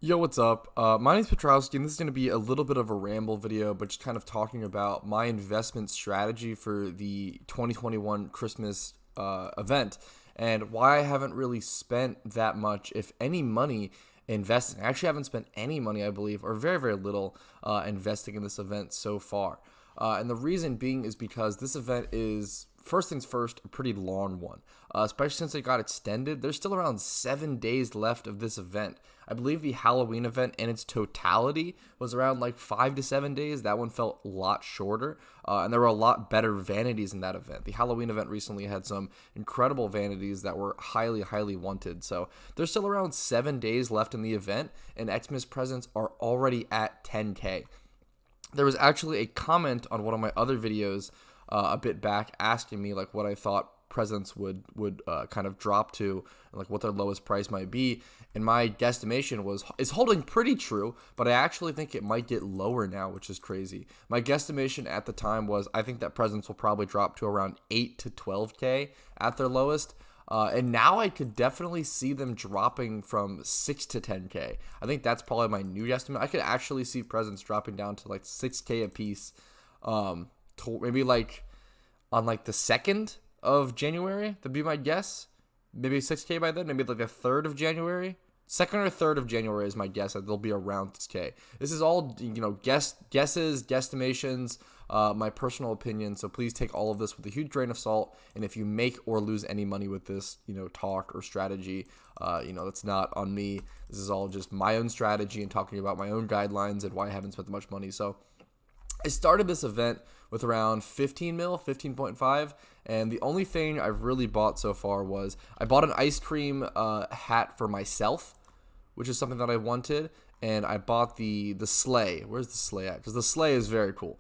Yo, what's up? My name's Petrowski, and this is going to be a little bit of a ramble video, but just kind of talking about my investment strategy for the 2021 Christmas event and why I haven't really spent that much, if any, money investing. I actually haven't spent any money, I believe, or very, very little investing in this event so far. And the reason being is because this event is, first things first, a pretty long one. Especially since it got extended. There's still around 7 days left of this event. I believe the Halloween event in its totality was around like 5 to 7 days. That one felt a lot shorter, and there were a lot better vanities in that event. The Halloween event recently had some incredible vanities that were highly, highly wanted. So there's still around 7 days left in the event, and Xmas Presents are already at 10K. There was actually a comment on one of my other videos a bit back asking me like what I thought presents would kind of drop to, and like what their lowest price might be, and my guesstimation is holding pretty true, but I actually think it might get lower now, which is crazy. My guesstimation at the time was I think that presents will probably drop to around 8 to 12K at their lowest. And now I could definitely see them dropping from 6 to 10K. I think that's probably my new estimate. I could actually see presents dropping down to like 6K a piece, to maybe like on like the 2nd of January. That'd be my guess. Maybe 6K by then. Maybe like the 3rd of January. 2nd or 3rd of January is my guess that they'll be around 6K. This is all, guesses, guesstimations, my personal opinion. So please take all of this with a huge grain of salt. And if you make or lose any money with this, talk or strategy, that's not on me. This is all just my own strategy and talking about my own guidelines and why I haven't spent much money. So I started this event with around 15 mil, 15.5, and the only thing I've really bought so far was I bought an ice cream hat for myself, which is something that I wanted, and I bought the sleigh. Where's the sleigh at? Because the sleigh is very cool.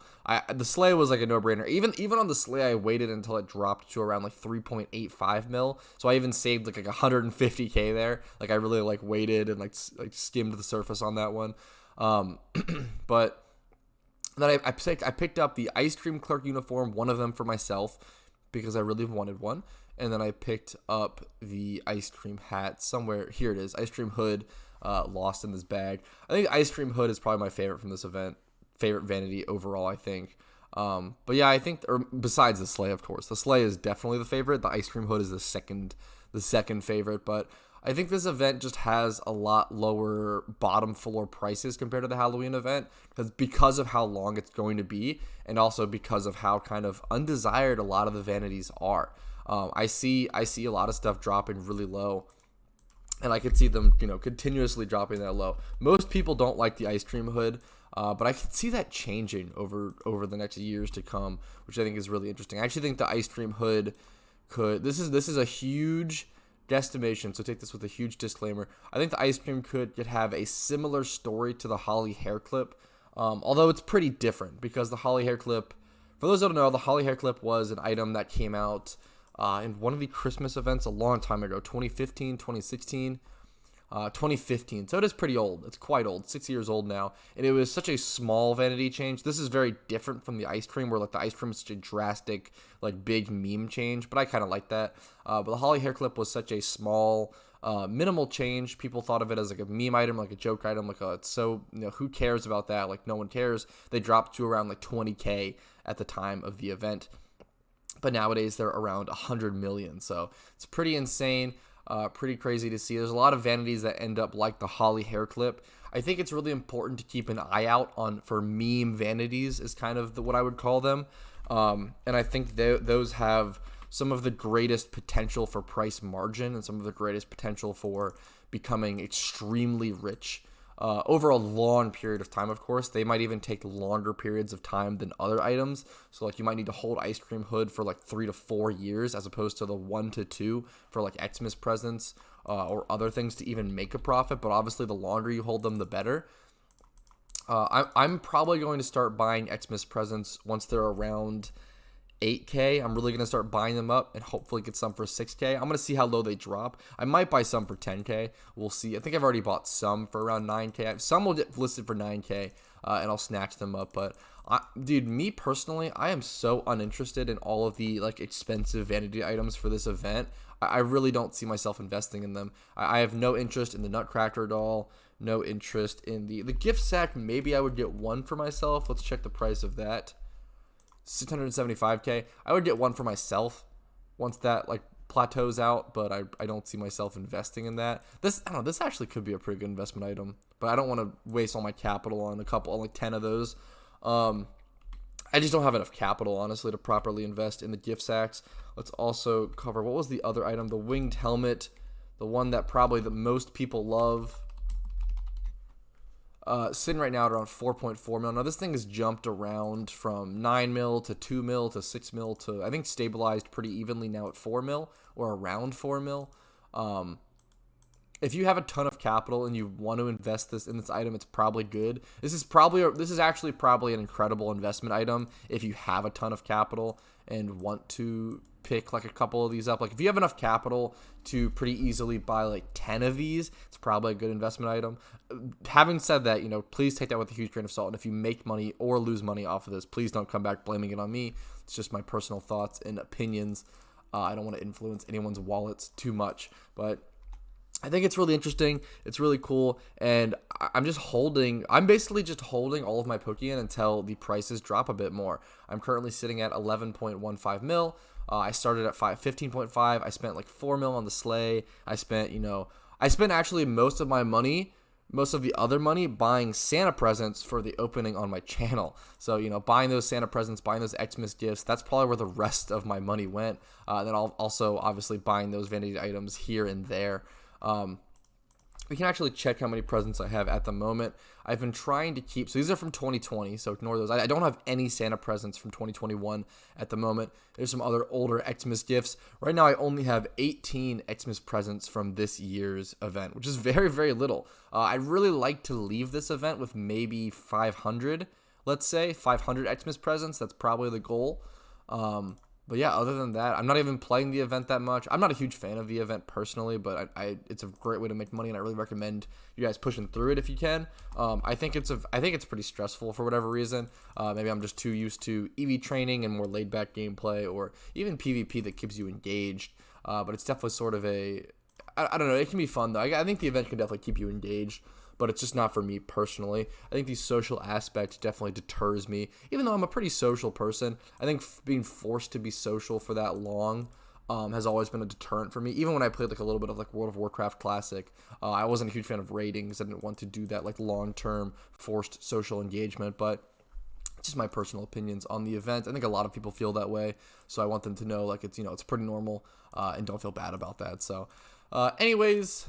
The sleigh was like a no-brainer. Even on the sleigh, I waited until it dropped to around like 3.85 mil, so I even saved like 150K there. Like I really like waited and like skimmed the surface on that one, but. Then I picked up the ice cream clerk uniform, one of them for myself, because I really wanted one. And then I picked up the ice cream hat somewhere. Here it is, ice cream hood, lost in this bag. I think ice cream hood is probably my favorite from this event, favorite vanity overall, I think. But yeah, I think, or besides the sleigh, of course, the sleigh is definitely the favorite. The ice cream hood is the second favorite, but I think this event just has a lot lower bottom floor prices compared to the Halloween event because of how long it's going to be, and also because of how kind of undesired a lot of the vanities are. I see a lot of stuff dropping really low, and I could see them continuously dropping that low. Most people don't like the ice cream hood, but I could see that changing over the next years to come, which I think is really interesting. I actually think the ice cream hood this is a huge guesstimation, so take this with a huge disclaimer. I think the ice cream could have a similar story to the Holly hair clip, although it's pretty different because the Holly hair clip, for those that don't know, the Holly hair clip was an item that came out in one of the Christmas events a long time ago, 2015, 2016, 2015. So it is pretty old. It's quite old, 6 years old now. And it was such a small vanity change. This is very different from the ice cream, where like the ice cream is such a drastic, like big meme change. But I kind of like that. But the Holly hair clip was such a small, minimal change. People thought of it as like a meme item, like a joke item. Like, it's so, who cares about that? Like, no one cares. They dropped to around like 20K at the time of the event. But nowadays they're around 100 million. So it's pretty insane. Pretty crazy to see. There's a lot of vanities that end up like the Holly hair clip. I think it's really important to keep an eye out for meme vanities, is kind of what I would call them. And I think those have some of the greatest potential for price margin and some of the greatest potential for becoming extremely rich over a long period of time. Of course, they might even take longer periods of time than other items. So like you might need to hold ice cream hood for like 3 to 4 years, as opposed to the 1 to 2 for like Xmas presents or other things to even make a profit. But obviously, the longer you hold them, the better. I'm probably going to start buying Xmas presents once they're around 8K. I'm really going to start buying them up and hopefully get some for 6K. I'm going to see how low they drop. I might buy some for 10K. We'll see. I think I've already bought some for around 9K. Some will get listed for 9K. and I'll snatch them up. But dude, me personally, I am so uninterested in all of the like expensive vanity items for this event. I really don't see myself investing in them. I have no interest in the Nutcracker doll, no interest in the gift sack. Maybe I would get one for myself. Let's check the price of that. 675k. I would get one for myself once that like plateaus out, but I don't see myself investing in that. This, I don't know, this actually could be a pretty good investment item, but I don't want to waste all my capital on like 10 of those. I just don't have enough capital, honestly, to properly invest in the gift sacks. Let's also cover, what was the other item? The winged helmet, the one that probably the most people love. Sitting right now at around 4.4 mil. Now this thing has jumped around from 9 mil to 2 mil to 6 mil to, I think, stabilized pretty evenly now at 4 mil or around 4 mil. If you have a ton of capital and you want to invest in this item, it's probably good. This is actually probably an incredible investment item if you have a ton of capital and want to pick like a couple of these up. Like if you have enough capital to pretty easily buy like 10 of these, it's probably a good investment item. Having said that, please take that with a huge grain of salt. And if you make money or lose money off of this, please don't come back blaming it on me. It's just my personal thoughts and opinions. I don't want to influence anyone's wallets too much, but I think it's really interesting. It's really cool, and I'm basically just holding all of my Pokeyen until the prices drop a bit more. I'm currently sitting at 11.15 mil. I started at 15.5. I spent like 4 mil on the sleigh. I spent actually most of the other money buying Santa presents for the opening on my channel. So, buying those Santa presents, buying those Xmas gifts, that's probably where the rest of my money went. Then I'll also obviously buying those vanity items here and there. We can actually check how many presents I have at the moment. I've been trying to keep, so these are from 2020, so ignore those. I don't have any Santa presents from 2021 at the moment. There's some other older Xmas gifts. Right now I only have 18 Xmas presents from this year's event, which is very, very little. I'd really like to leave this event with maybe 500, let's say, 500 Xmas presents. That's probably the goal. But yeah, other than that, I'm not even playing the event that much. I'm not a huge fan of the event personally, but it's a great way to make money, and I really recommend you guys pushing through it if you can. I think it's pretty stressful for whatever reason. Maybe I'm just too used to EV training and more laid back gameplay, or even PvP that keeps you engaged. But it's definitely sort of I don't know. It can be fun though. I think the event can definitely keep you engaged, but it's just not for me personally. I think the social aspect definitely deters me, even though I'm a pretty social person. I think being forced to be social for that long has always been a deterrent for me. Even when I played like a little bit of like World of Warcraft Classic, I wasn't a huge fan of ratings. I didn't want to do that like long-term forced social engagement, but it's just my personal opinions on the event. I think a lot of people feel that way, so I want them to know like it's pretty normal, and don't feel bad about that. So anyways,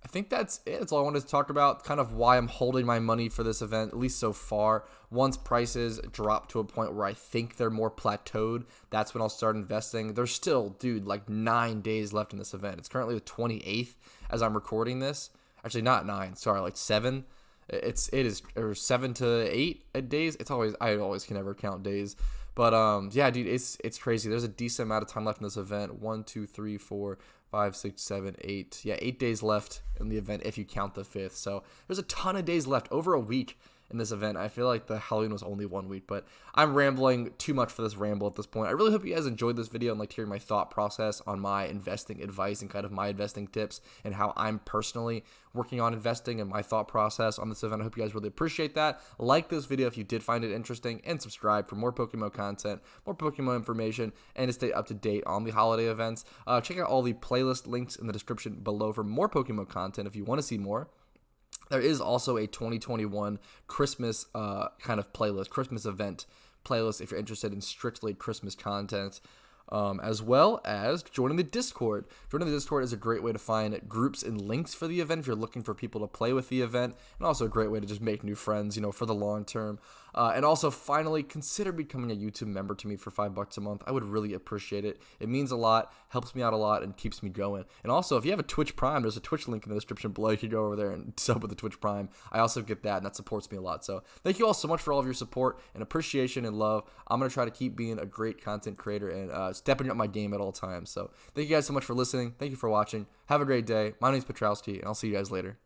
I think that's it. That's all I wanted to talk about, kind of why I'm holding my money for this event, at least so far. Once prices drop to a point where I think they're more plateaued, that's when I'll start investing. There's still, dude, like 9 days left in this event. It's currently the 28th as I'm recording this. Actually, not 9, sorry, like 7. It is or 7 to 8 days. I always can never count days. But yeah, dude, it's crazy. There's a decent amount of time left in this event. 1, 2, 3, 4, 5, 6, 7, 8. Yeah, 8 days left in the event if you count the 5th. So there's a ton of days left, over a week in this event. I feel like the Halloween was only 1 week, but I'm rambling too much for this ramble at this point. I really hope you guys enjoyed this video and liked hearing my thought process on my investing advice and kind of my investing tips and how I'm personally working on investing and my thought process on this event. I hope you guys really appreciate that. Like this video if you did find it interesting, and subscribe for more PokeMMO content, more PokeMMO information, and to stay up to date on the holiday events. Check out all the playlist links in the description below for more PokeMMO content if you want to see more. There is also a 2021 Christmas kind of playlist, Christmas event playlist if you're interested in strictly Christmas content, as well as joining the Discord. Joining the Discord is a great way to find groups and links for the event if you're looking for people to play with the event, and also a great way to just make new friends, for the long term. And also, finally, consider becoming a YouTube member to me for $5 a month. I would really appreciate it. It means a lot, helps me out a lot, and keeps me going. And also, if you have a Twitch Prime, there's a Twitch link in the description below. You can go over there and sub with the Twitch Prime. I also get that, and that supports me a lot. So thank you all so much for all of your support and appreciation and love. I'm going to try to keep being a great content creator and stepping up my game at all times. So thank you guys so much for listening. Thank you for watching. Have a great day. My name is Petrowski, and I'll see you guys later.